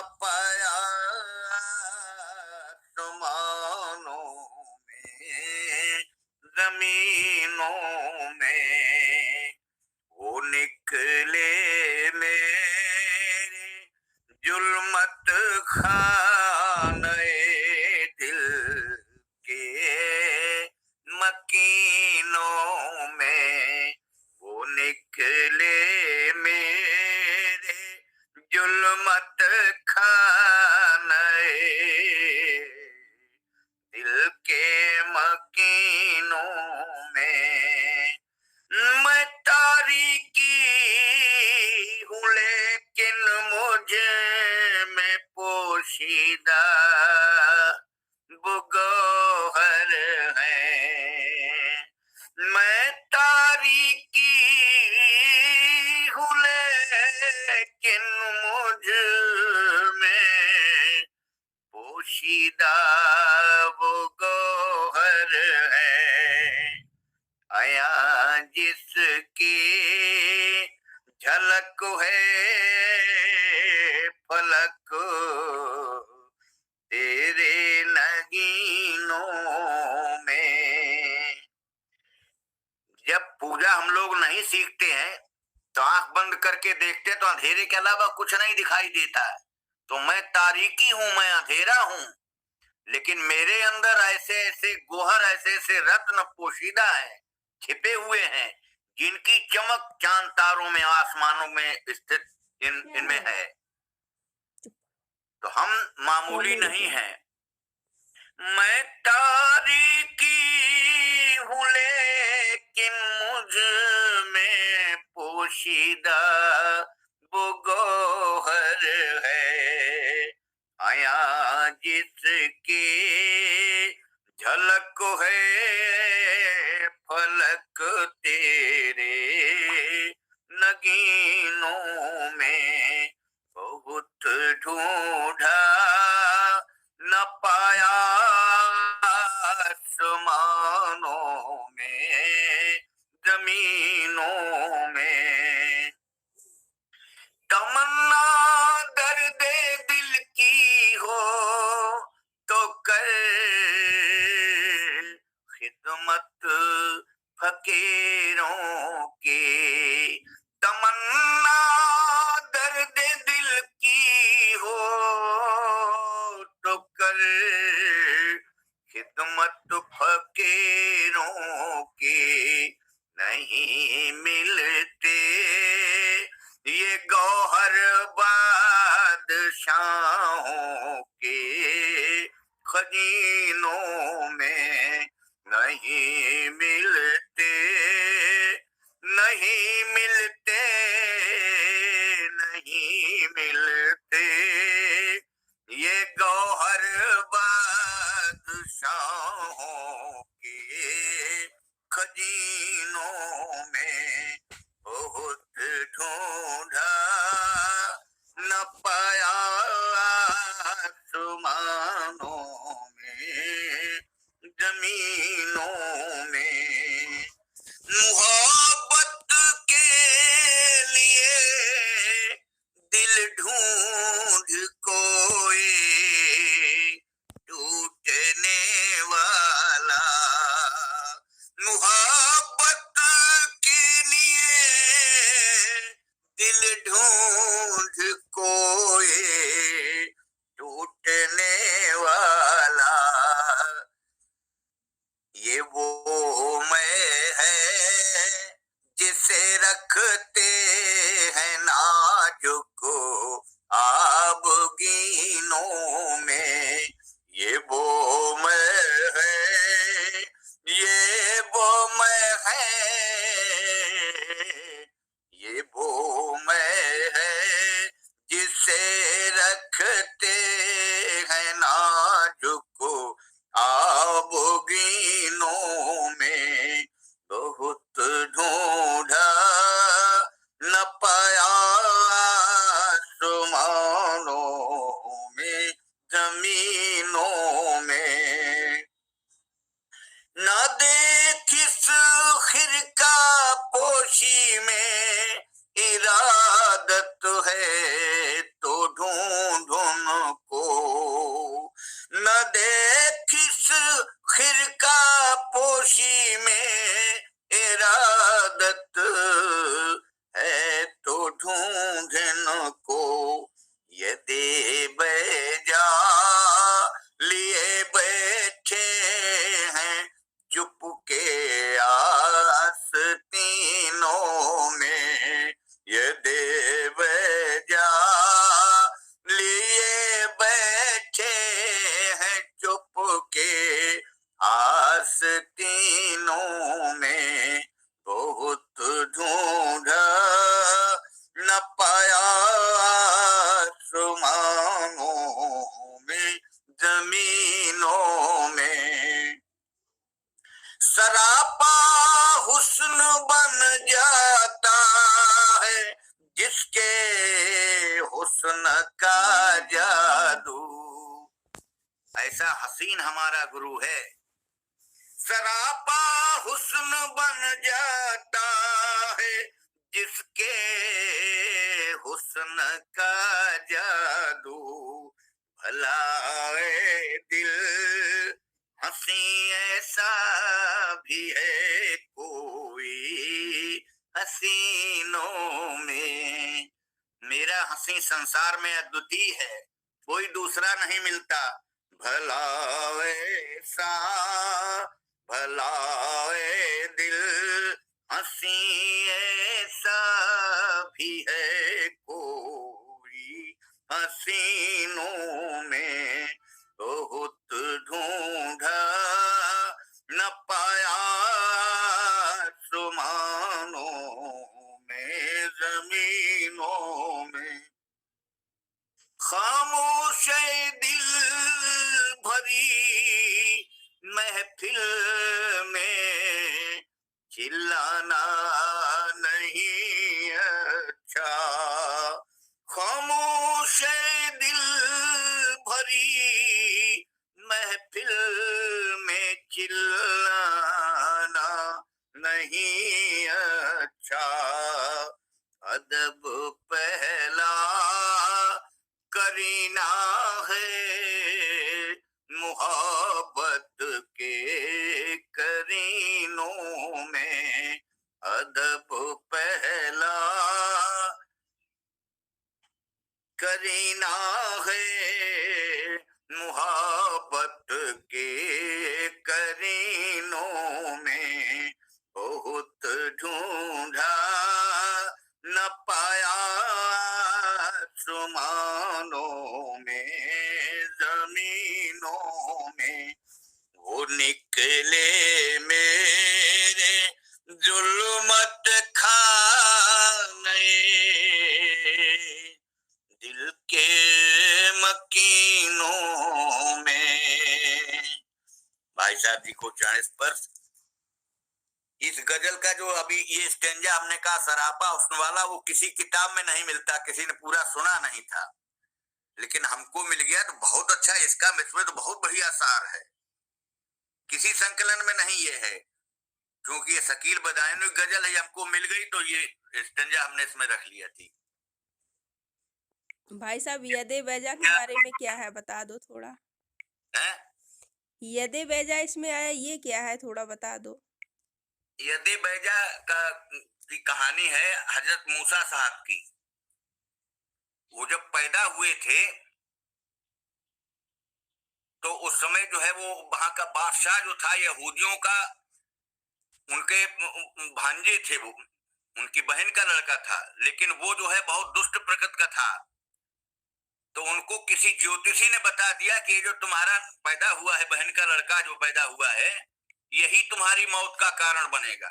पाया आसमानों में, जमीनों में, वो निकले मेरे जुल्मत खाने दिल के मकीनों में, वो निकले मेरे जुल्मत खाने दिल के मकीनों में। मैं तारीकी हूँ लेकिन मुझे में पोशीदा वो गौहर है। मैं तारीकी हूँ लेकिन मुझ में पोशीदा वो गौहर है। आया जिसकी झलक है फलक तेरे नगीनों में। जब पूजा हम लोग नहीं सीखते हैं तो आंख बंद करके देखते हैं तो अंधेरे के अलावा कुछ नहीं दिखाई देता है। तो मैं तारीकी हूं, मैं अंधेरा हूं, लेकिन मेरे अंदर ऐसे ऐसे गोहर, ऐसे ऐसे रत्न पोशीदा हैं, छिपे हुए हैं, जिनकी चमक चांद तारों में, आसमानों में स्थित इनमें है। तो हम मामूली नहीं हैं। मैं तारीकी हूँ लेकिन मुझ में पोशीदा वो गौहर है। आया जिसकी झलक है फलक तेरे नगीनों में। बहुत ढूंढा न पाया आसमानों में, जमीनों में। तमन्ना दर्द दिल की हो तो कर खिदमत फकीरों की। तमन्ना दर्द दिल की हो तो कर खिदमत फकीरों की। नहीं मिलते ये गौहर बादशाहों के खजीनों में। नहीं मिलते, नहीं मिलते, नहीं मिलते ये गौहर बादशाहों के खजीनों में। बहुत ढूंढा न पाया आसमानों में, जमीनों में। मोहब्बत के लिए दिल ढूंढ कोई टूटने वाला। मोहब्बत के लिए दिल ढूंढ कोई टूटने ऐसा हसीन हमारा गुरु है। सरापा हुस्न बन जाता है जिसके हुस्न का जादू, भला है दिल हंसी ऐसा भी है कोई हसीनों में। मेरा हंसी संसार में अद्वितीय है, कोई दूसरा नहीं मिलता। भला ऐसा भला ए दिल हंसी ऐसा भी है कोई हसीनों में, बहुत ढूंढा न पाया आसमानों में जमीनों में। खामोश दिल भरी महफिल में चिल्लाना नहीं अच्छा। खामोश दिल भरी महफिल में चिल्लाना नहीं अच्छा। अदब पहला करीना है मुहब्बत के करीनों में। अदब पहला करीना है मुहब्बत के करीनों में, बहुत ढूंढा न पाया आसमानों में जमीनों में। वो निकले मेरे जुल्मत खाने दिल के मकीनों में। भाई साहब जी को चरण स्पर्श। इस गजल का जो अभी ये स्टेंजा हमने कहा सरापा हुस्न वाला, वो किसी किताब में नहीं मिलता, किसी ने पूरा सुना नहीं था, लेकिन हमको मिल गया तो बहुत अच्छा। इसका इसमें तो बहुत बढ़िया सार है, किसी संकलन में नहीं ये है, क्योंकि ये शकील बदायूनी गजल है, हमको मिल गई तो ये स्टेंजा हमने इसमें रख लिया थी। भाई साहब यदे बैजा के बारे में क्या है, बता दो थोड़ा। है? यदे बैजा इसमें आया, ये क्या है, थोड़ा बता दो। यदि बैजा की कहानी है हजरत मूसा साहब की। वो जब पैदा हुए थे तो उस समय जो है वो वहां का बादशाह जो था यहूदियों का, उनके भांजे थे, वो उनकी बहन का लड़का था, लेकिन वो जो है बहुत दुष्ट प्रकृति का था। तो उनको किसी ज्योतिषी ने बता दिया कि ये जो तुम्हारा पैदा हुआ है, बहन का लड़का जो पैदा हुआ है, यही तुम्हारी मौत का कारण बनेगा।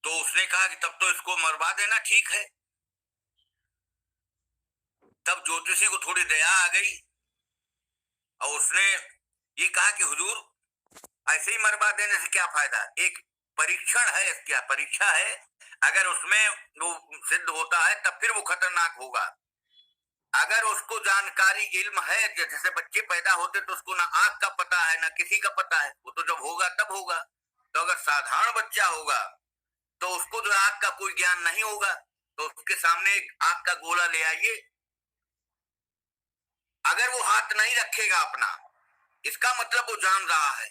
तो उसने कहा कि तब तो इसको मरवा देना ठीक है। तब ज्योतिषी को थोड़ी दया आ गई और उसने ये कहा कि हुजूर ऐसे ही मरवा देने से क्या फायदा, एक परीक्षण है, क्या परीक्षा है, अगर उसमें वो सिद्ध होता है तब फिर वो खतरनाक होगा। अगर उसको जानकारी इल्म है, जैसे बच्चे पैदा होते तो उसको ना आंख का पता है ना किसी का पता है, वो तो जब होगा तब होगा। तो अगर साधारण बच्चा होगा तो उसको जो आंख का कोई ज्ञान नहीं होगा, तो उसके सामने एक आंख का गोला ले आइए, अगर वो हाथ नहीं रखेगा अपना, इसका मतलब वो जान रहा है,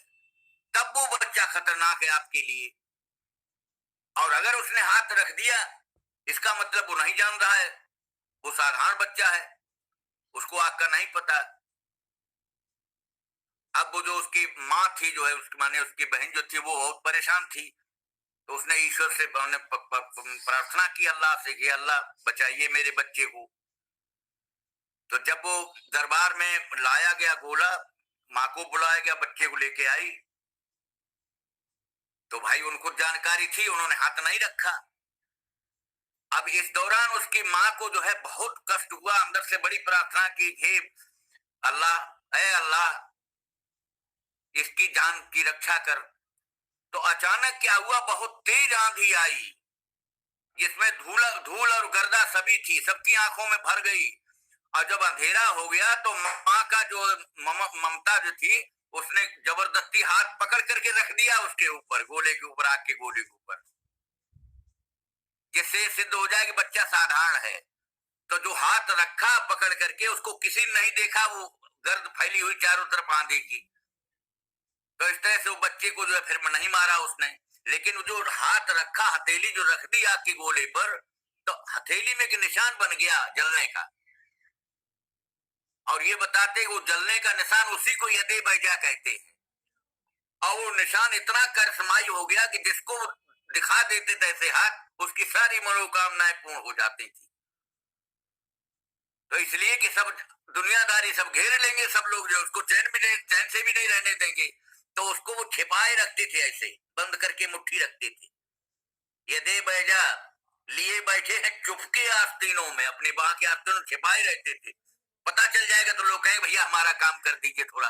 तब वो बच्चा खतरनाक है आपके लिए। और अगर उसने हाथ रख दिया, इसका मतलब वो नहीं जान रहा है, वो साधारण बच्चा है, उसको आग का नहीं पता। अब वो जो उसकी माँ थी, जो है उसकी माने उसकी बहन जो थी, वो बहुत परेशान थी। तो उसने ईश्वर से प्रार्थना की, अल्लाह से कि अल्लाह बचाइए मेरे बच्चे को। तो जब वो दरबार में लाया गया गोला, माँ को बुलाया गया, बच्चे को लेके आई, तो भाई उनको जानकारी थी, उन्होंने हाथ नहीं रखा। अब इस दौरान उसकी माँ को जो है बहुत कष्ट हुआ, अंदर से बड़ी प्रार्थना की, हे अल्लाह, ऐ अल्लाह इसकी जान की रक्षा कर। तो अचानक क्या हुआ, बहुत तेज आंधी आई, जिसमें धूल और गर्दा सभी थी, सबकी आंखों में भर गई। और जब अंधेरा हो गया तो माँ का जो ममता जो थी, उसने जबरदस्ती हाथ पकड़ करके रख दिया उसके ऊपर, गोले के ऊपर, आग के गोले के ऊपर, जिससे सिद्ध हो जाए कि बच्चा साधारण है। तो जो हाथ रखा पकड़ करके, उसको किसी ने नहीं देखा, वो गर्द फैली हुई चारों तरफ आंधी की। तो इस तरह से वो बच्चे को जो है फिर नहीं मारा उसने, लेकिन जो हाथ रखा, हथेली जो रख दी आग के गोले पर, तो हथेली में एक निशान बन गया जलने का। और ये बताते वो जलने का निशान उसी को यदि बैजा कहते हैं। और वो निशान इतना करिश्माई हो गया कि जिसको दिखा देते थे ऐसे हाथ, उसकी सारी मनोकामनाएं पूर्ण हो जाती थी। तो इसलिए कि सब दुनियादारी सब घेर लेंगे, सब लोग जो उसको चैन से भी नहीं रहने देंगे, तो उसको वो छिपाए रखते थे, ऐसे बंद करके मुट्ठी रखते थे। यदि बैजा लिए बैठे हैं चुपके आस्तीनों में, अपने बाह के आस्तीनों में छिपाए रहते थे। पता चल जाएगा तो लोग कहेंगे भैया हमारा काम कर दीजिए थोड़ा।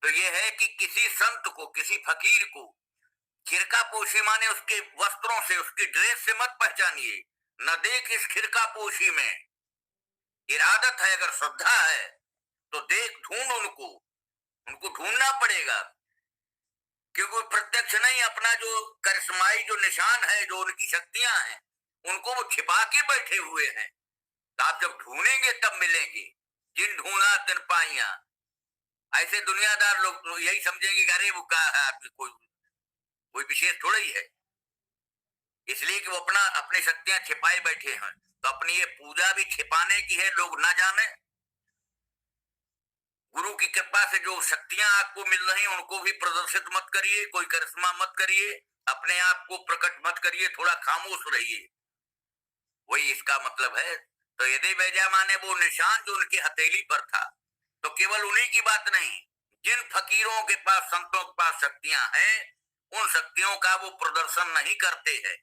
तो ये है कि किसी संत को, किसी फकीर को खिरका पोशी माने उसके वस्त्रों से, उसकी ड्रेस से मत पहचानिए। न देख इस खिरका पोशी में, इरादत है, अगर श्रद्धा है तो देख ढूंढ उनको, उनको ढूंढना पड़ेगा, क्योंकि वो प्रत्यक्ष नहीं, अपना जो करिश्माई जो निशान है, जो उनकी शक्तियां हैं, उनको वो छिपा के बैठे हुए हैं। तो आप जब ढूंढेंगे तब मिलेंगे। जिन ढूंढा तिन पाइया। ऐसे दुनियादार लोग यही समझेंगे कि अरे वो क्या है आदमी, कोई विशेष थोड़ा ही है, इसलिए कि वो अपनी शक्तियां छिपाए बैठे हैं। तो अपनी ये पूजा भी छिपाने की है, लोग ना जाने। गुरु की कृपा से जो शक्तियां आपको मिल रही हैं उनको भी प्रदर्शित मत करिए, कोई करिश्मा मत करिए, अपने आप को प्रकट मत करिए, थोड़ा खामोश रहिए, वही इसका मतलब है। तो यदि बैजा माने वो निशान जो उनकी हथेली पर था, तो केवल उन्हीं की बात नहीं, जिन फकीरों के पास, संतों के पास शक्तियां हैं, उन शक्तियों का वो प्रदर्शन नहीं करते हैं।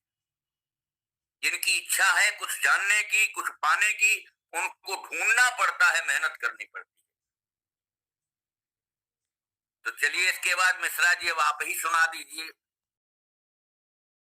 जिनकी इच्छा है कुछ जानने की, कुछ पाने की, उनको ढूंढना पड़ता है, मेहनत करनी पड़ती है। तो चलिए इसके बाद मिश्रा जी अब आप ही सुना दीजिए।